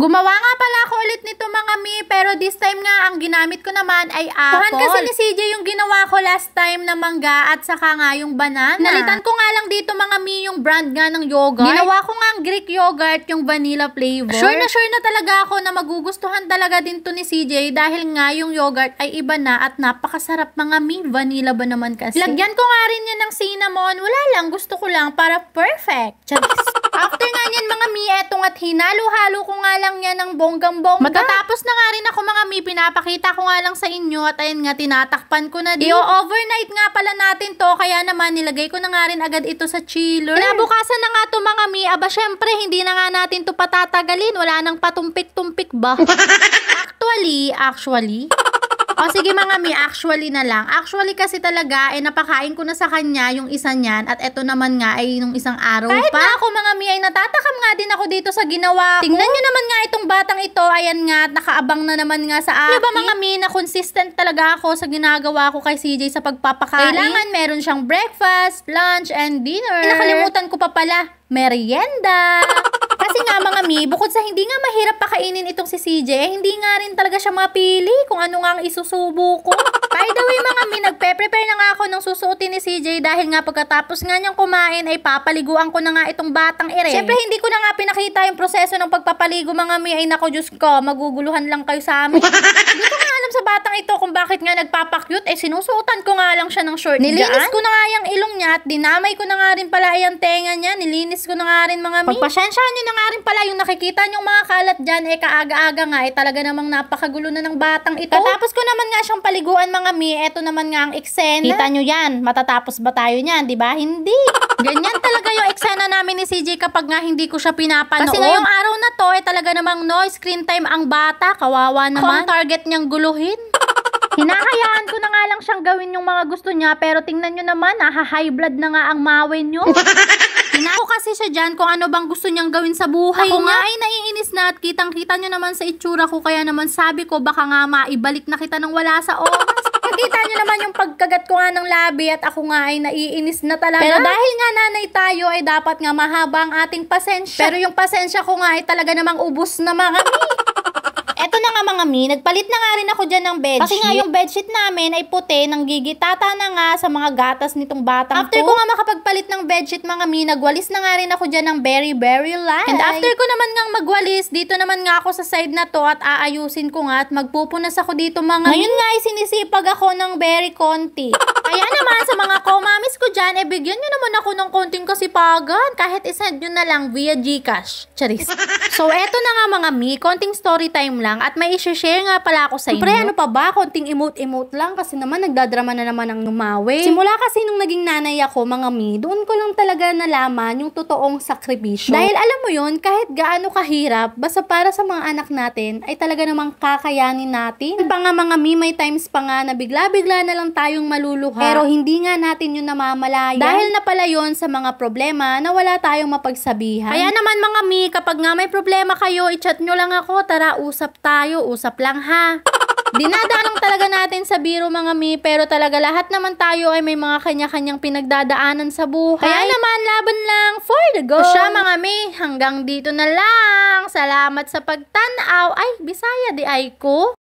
Gumawa nga pala ako ulit nito mga mi, pero this time nga ang ginamit ko naman ay apple. Kuhan kasi ni CJ yung ginawa ko last time na mangga at saka nga yung banana. Nalitan ko nga lang dito mga mi yung brand nga ng yogurt. Ginawa ko nga ang Greek yogurt, yung vanilla flavor. Sure na talaga ako na magugustuhan talaga din to ni CJ dahil nga yung yogurt ay iba na at napakasarap mga mi. Vanilla ba naman kasi? Lagyan ko nga rin yan ng cinnamon. Wala lang, gusto ko lang para perfect. After nga yan mga mi, etong at hinalo-halo ko nga lang yan ng bonggang-bongga. Matatapos na nga rin ako mga mi, pinapakita ko nga lang sa inyo at ayun nga, tinatakpan ko na din. I-overnight nga pala natin to, kaya naman nilagay ko na nga rin agad ito sa chiller. Kinabukasan na nga to mga mi, aba syempre, hindi na nga natin to patatagalin, wala nang patumpik-tumpik ba? Actually, o sige mga mi, actually na lang. Actually kasi talaga, napakain ko na sa kanya yung isa niyan at eto naman nga ay nung isang araw kahit pa. Kahit na ako mga mi, ay natatakam nga din ako dito sa ginawa ko. Tingnan nyo naman nga itong batang ito, ayan nga, nakaabang na naman nga sa akin. Diba mga mi, na consistent talaga ako sa ginagawa ko kay CJ sa pagpapakain. Kailangan meron siyang breakfast, lunch, and dinner. Nakalimutan ko pa pala, merienda. Kasi nga mga mi, bukod sa hindi nga mahirap pakainin itong si CJ, hindi nga rin talaga siya mapili kung ano nga ang isusubo ko. By the way mga mi, nagpe-prepare na nga ako ng susuotin ni CJ dahil nga pagkatapos nga niyang kumain ay papaliguan ko na nga itong batang ere. Siyempre hindi ko na nga pinakita yung proseso ng pagpapaligo mga mi, ay nako Diyos ko, maguguluhan lang kayo sa amin. Hindi ko nga alam sa batang ito kung bakit nga nagpapakyut, sinusuotan ko nga lang siya ng short. Nilinis ko na nga yung ilong niya at dinamay ko na nga rin pala yung tenga niya, nilinis ko na nga rin mga mi. Pagpasensyahan niyo na nga rin pala yung nakikita niyong mga kalat dyan, kaaga-aga nga, talaga namang napakagulo na ng batang ito. Tapos ko naman nga siyang paliguan mga mi, eto naman nga ang eksena. Kita nyo yan, matatapos ba tayo niyan, di ba? Hindi. Ganyan talaga yung eksena namin ni CJ kapag nga hindi ko siya pinapanood. Kasi ngayong araw na to, talaga namang no screen time ang bata, kawawa naman. Kung target niyang guluhin. Hinahayaan ko na nga lang siyang gawin yung mga gusto niya, pero tingnan nyo naman, high blood na nga ang mawin nyo. Hinako kasi siya dyan kung ano bang gusto niyang gawin sa buhay niya. Ako nga ay naiinis na at kitang-kita nyo naman sa itsura ko, kaya naman sabi ko baka nga maibalik na kita nang wala sa oras. Nakita nyo naman yung pagkagat ko nga ng labi at ako nga ay naiinis na talaga. Pero dahil nga nanay tayo ay dapat nga mahaba ang ating pasensya. Pero yung pasensya ko nga ay talaga namang ubos na mga mi. Eto na nga mga mi, nagpalit na nga rin ako dyan ng bedsheet. Kasi nga yung bedsheet namin ay puti, nang gigitata na nga sa mga gatas nitong batang After ko nga makapagpalit ng bedsheet mga mi, nagwalis na nga rin ako dyan ng very light. And after ko naman nga magwalis, dito naman nga ako sa side na to at aayusin ko nga at magpupunas ako dito mga mi. Ngayon nga ay sinisipag ako ng very konti. Kaya naman sa mga komamis ko dyan, bigyan nyo naman ako ng konting kasipagan. Kahit isend nyo na lang via Gcash. Charis. So eto na nga mga mi, konting story time lang. At may i-share nga pala ako sa inyo. Siyempre, ano pa ba? Konting emote-emote lang kasi naman nagdadrama na naman ang numawi. Simula kasi nung naging nanay ako, mga mi, doon ko lang talaga nalaman yung totoong sakripisyo. Dahil alam mo yun, kahit gaano kahirap, basta para sa mga anak natin, ay talaga namang kakayanin natin. Pa nga mga mi, may times pa nga na bigla-bigla na lang tayong maluluha. Pero hindi nga natin yun namamalayan. Dahil na pala yun sa mga problema na wala tayong mapagsabihan. Kaya naman mga mi, kapag nga may problema kayo, i-chat nyo lang ako, tara, usap lang ha. Dinadaan lang talaga natin sa biro mga mi, pero talaga lahat naman tayo ay may mga kanya-kanyang pinagdadaanan sa buhay. Kaya naman, laban lang for the goal. So siya mga mi, hanggang dito na lang. Salamat sa pagtanaw. Ay, Bisaya di ay ko.